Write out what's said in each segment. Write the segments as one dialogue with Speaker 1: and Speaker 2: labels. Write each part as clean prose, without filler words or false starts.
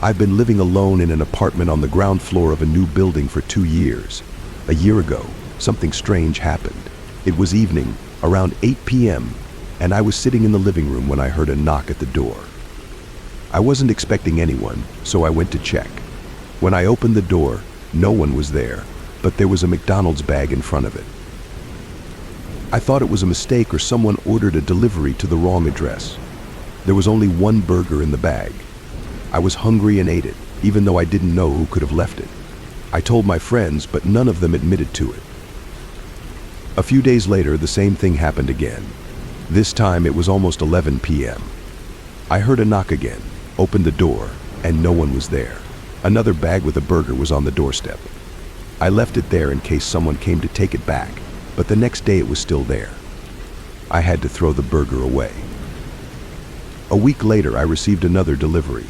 Speaker 1: I've been living alone in an apartment on the ground floor of a new building for 2 years. A year ago, something strange happened. It was evening, around 8 p.m., and I was sitting in the living room when I heard a knock at the door. I wasn't expecting anyone, so I went to check. When I opened the door, no one was there, but there was a McDonald's bag in front of it. I thought it was a mistake or someone ordered a delivery to the wrong address. There was only one burger in the bag. I was hungry and ate it, even though I didn't know who could have left it. I told my friends, but none of them admitted to it. A few days later, the same thing happened again. This time it was almost 11 p.m. I heard a knock again, opened the door, and no one was there. Another bag with a burger was on the doorstep. I left it there in case someone came to take it back, but the next day it was still there. I had to throw the burger away. A week later, I received another delivery.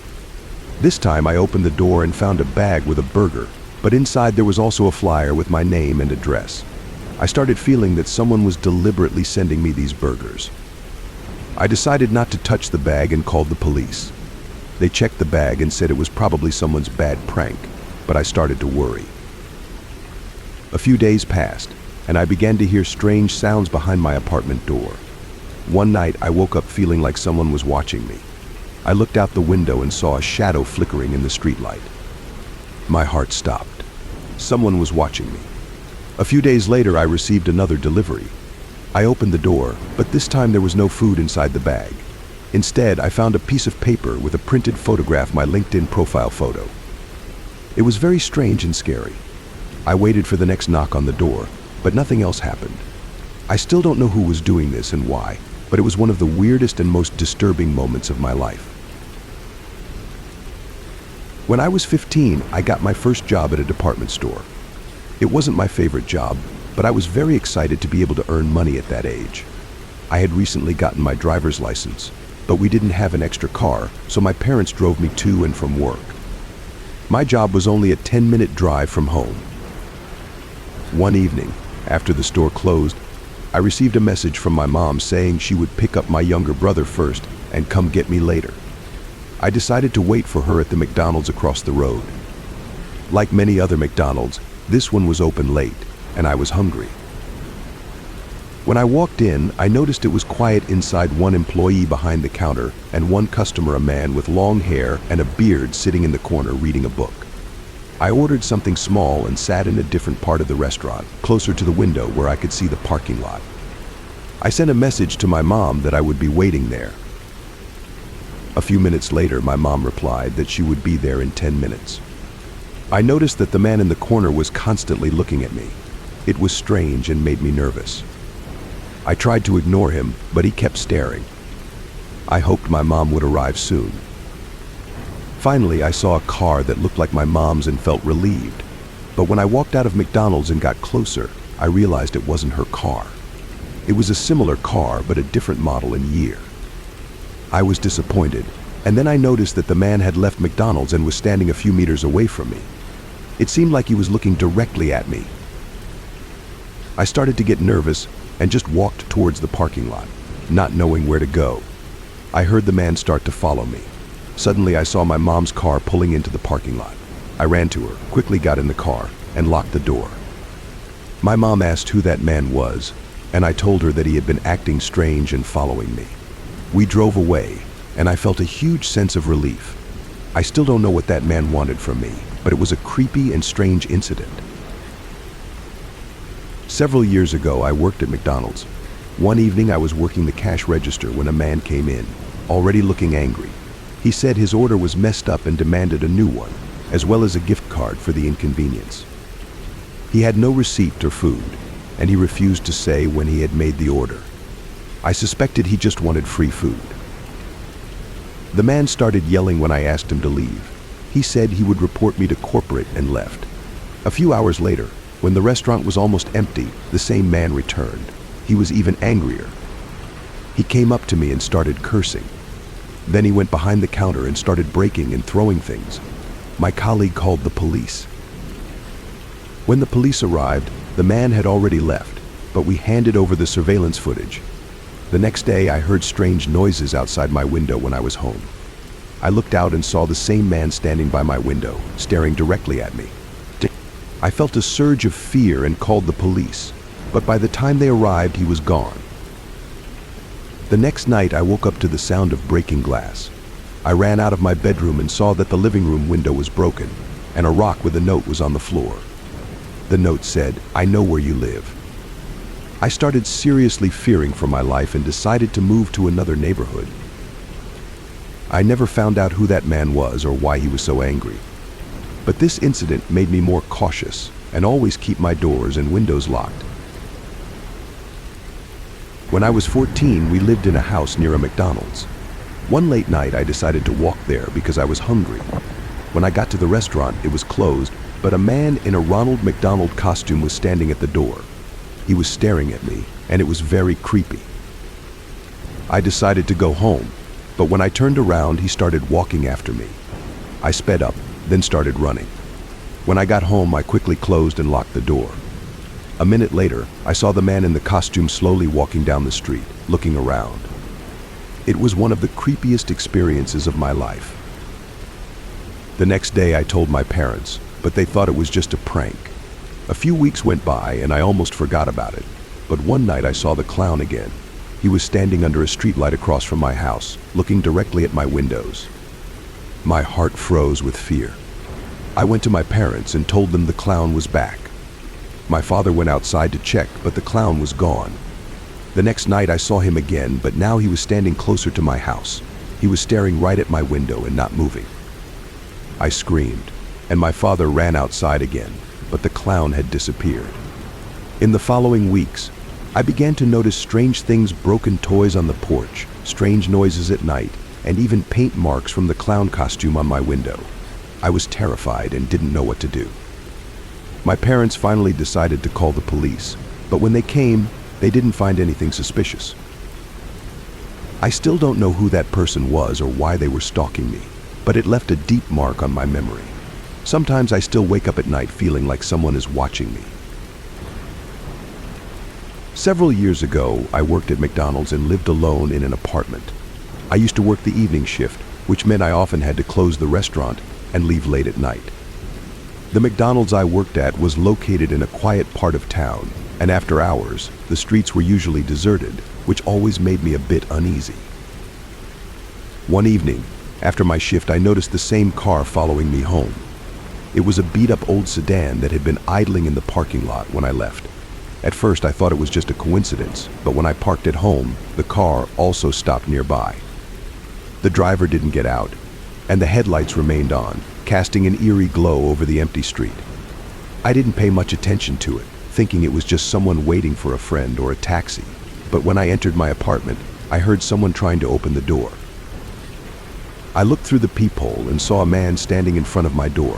Speaker 1: This time I opened the door and found a bag with a burger, but inside there was also a flyer with my name and address. I started feeling that someone was deliberately sending me these burgers. I decided not to touch the bag and called the police. They checked the bag and said it was probably someone's bad prank, but I started to worry. A few days passed, and I began to hear strange sounds behind my apartment door. One night, I woke up feeling like someone was watching me. I looked out the window and saw a shadow flickering in the streetlight. My heart stopped. Someone was watching me. A few days later, I received another delivery. I opened the door, but this time there was no food inside the bag. Instead, I found a piece of paper with a printed photograph, my LinkedIn profile photo. It was very strange and scary. I waited for the next knock on the door, but nothing else happened. I still don't know who was doing this and why, but it was one of the weirdest and most disturbing moments of my life. When I was 15, I got my first job at a department store. It wasn't my favorite job, but I was very excited to be able to earn money at that age. I had recently gotten my driver's license, but we didn't have an extra car, so my parents drove me to and from work. My job was only a 10-minute drive from home. One evening, after the store closed, I received a message from my mom saying she would pick up my younger brother first and come get me later. I decided to wait for her at the McDonald's across the road. Like many other McDonald's, this one was open late, and I was hungry. When I walked in, I noticed it was quiet inside. One employee behind the counter and one customer, a man with long hair and a beard, sitting in the corner reading a book. I ordered something small and sat in a different part of the restaurant, closer to the window where I could see the parking lot. I sent a message to my mom that I would be waiting there. A few minutes later, my mom replied that she would be there in 10 minutes. I noticed that the man in the corner was constantly looking at me. It was strange and made me nervous. I tried to ignore him, but he kept staring. I hoped my mom would arrive soon. Finally, I saw a car that looked like my mom's and felt relieved. But when I walked out of McDonald's and got closer, I realized it wasn't her car. It was a similar car, but a different model and year. I was disappointed, and then I noticed that the man had left McDonald's and was standing a few meters away from me. It seemed like he was looking directly at me. I started to get nervous and just walked towards the parking lot, not knowing where to go. I heard the man start to follow me. Suddenly, I saw my mom's car pulling into the parking lot. I ran to her, quickly got in the car, and locked the door. My mom asked who that man was, and I told her that he had been acting strange and following me. We drove away, and I felt a huge sense of relief. I still don't know what that man wanted from me, but it was a creepy and strange incident. Several years ago, I worked at McDonald's. One evening, I was working the cash register when a man came in, already looking angry. He said his order was messed up and demanded a new one, as well as a gift card for the inconvenience. He had no receipt or food, and he refused to say when he had made the order. I suspected he just wanted free food. The man started yelling when I asked him to leave. He said he would report me to corporate and left. A few hours later, when the restaurant was almost empty, the same man returned. He was even angrier. He came up to me and started cursing. Then he went behind the counter and started breaking and throwing things. My colleague called the police. When the police arrived, the man had already left, but we handed over the surveillance footage. The next day, I heard strange noises outside my window when I was home. I looked out and saw the same man standing by my window, staring directly at me. I felt a surge of fear and called the police, but by the time they arrived, he was gone. The next night, I woke up to the sound of breaking glass. I ran out of my bedroom and saw that the living room window was broken, and a rock with a note was on the floor. The note said, "I know where you live." I started seriously fearing for my life and decided to move to another neighborhood. I never found out who that man was or why he was so angry. But this incident made me more cautious and always keep my doors and windows locked. When I was 14, we lived in a house near a McDonald's. One late night, I decided to walk there because I was hungry. When I got to the restaurant, it was closed, but a man in a Ronald McDonald costume was standing at the door. He was staring at me, and it was very creepy. I decided to go home, but when I turned around, he started walking after me. I sped up, then started running. When I got home, I quickly closed and locked the door. A minute later, I saw the man in the costume slowly walking down the street, looking around. It was one of the creepiest experiences of my life. The next day, I told my parents, but they thought it was just a prank. A few weeks went by, and I almost forgot about it. But one night, I saw the clown again. He was standing under a streetlight across from my house, looking directly at my windows. My heart froze with fear. I went to my parents and told them the clown was back. My father went outside to check, but the clown was gone. The next night I saw him again, but now he was standing closer to my house. He was staring right at my window and not moving. I screamed, and my father ran outside again, but the clown had disappeared. In the following weeks, I began to notice strange things, broken toys on the porch, strange noises at night, and even paint marks from the clown costume on my window. I was terrified and didn't know what to do. My parents finally decided to call the police, but when they came, they didn't find anything suspicious. I still don't know who that person was or why they were stalking me, but it left a deep mark on my memory. Sometimes I still wake up at night feeling like someone is watching me. Several years ago, I worked at McDonald's and lived alone in an apartment. I used to work the evening shift, which meant I often had to close the restaurant and leave late at night. The McDonald's I worked at was located in a quiet part of town, and after hours, the streets were usually deserted, which always made me a bit uneasy. One evening, after my shift, I noticed the same car following me home. It was a beat-up old sedan that had been idling in the parking lot when I left. At first, I thought it was just a coincidence, but when I parked at home, the car also stopped nearby. The driver didn't get out, and the headlights remained on, casting an eerie glow over the empty street. I didn't pay much attention to it, thinking it was just someone waiting for a friend or a taxi. But when I entered my apartment, I heard someone trying to open the door. I looked through the peephole and saw a man standing in front of my door.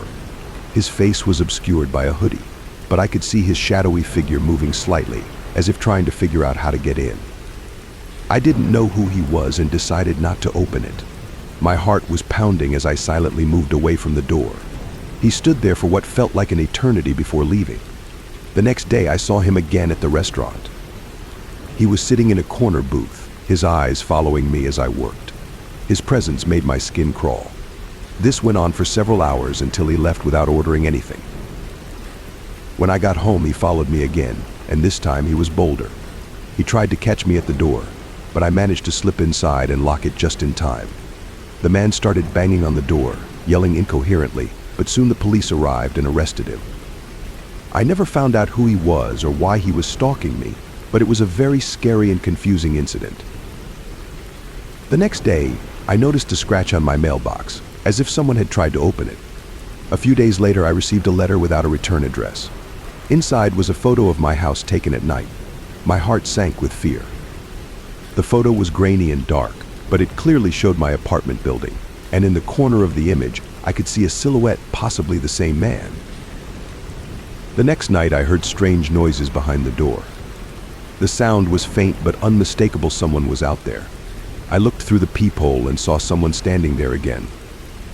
Speaker 1: His face was obscured by a hoodie, but I could see his shadowy figure moving slightly, as if trying to figure out how to get in. I didn't know who he was and decided not to open it. My heart was pounding as I silently moved away from the door. He stood there for what felt like an eternity before leaving. The next day, I saw him again at the restaurant. He was sitting in a corner booth, his eyes following me as I worked. His presence made my skin crawl. This went on for several hours until he left without ordering anything. When I got home, he followed me again, and this time he was bolder. He tried to catch me at the door, but I managed to slip inside and lock it just in time. The man started banging on the door, yelling incoherently, but soon the police arrived and arrested him. I never found out who he was or why he was stalking me, but it was a very scary and confusing incident. The next day, I noticed a scratch on my mailbox, as if someone had tried to open it. A few days later, I received a letter without a return address. Inside was a photo of my house taken at night. My heart sank with fear. The photo was grainy and dark, but it clearly showed my apartment building, and in the corner of the image, I could see a silhouette, possibly the same man. The next night, I heard strange noises behind the door. The sound was faint but unmistakable. Someone was out there. I looked through the peephole and saw someone standing there again.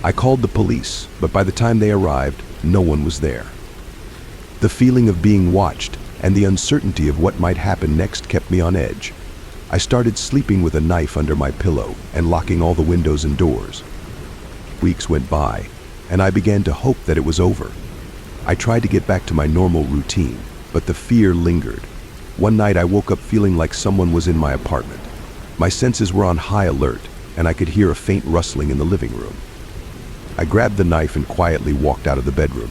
Speaker 1: I called the police, but by the time they arrived, no one was there. The feeling of being watched and the uncertainty of what might happen next kept me on edge. I started sleeping with a knife under my pillow and locking all the windows and doors. Weeks went by, and I began to hope that it was over. I tried to get back to my normal routine, but the fear lingered. One night I woke up feeling like someone was in my apartment. My senses were on high alert, and I could hear a faint rustling in the living room. I grabbed the knife and quietly walked out of the bedroom.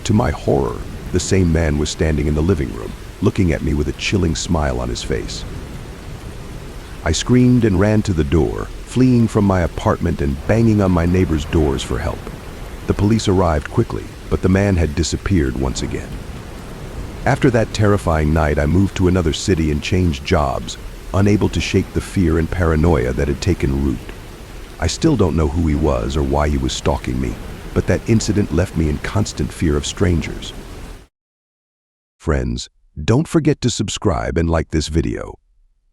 Speaker 1: To my horror, the same man was standing in the living room, looking at me with a chilling smile on his face. I screamed and ran to the door, fleeing from my apartment and banging on my neighbors' doors for help. The police arrived quickly, but the man had disappeared once again. After that terrifying night, I moved to another city and changed jobs, unable to shake the fear and paranoia that had taken root. I still don't know who he was or why he was stalking me, but that incident left me in constant fear of strangers. Friends, don't forget to subscribe and like this video.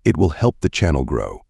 Speaker 1: It will help the channel grow.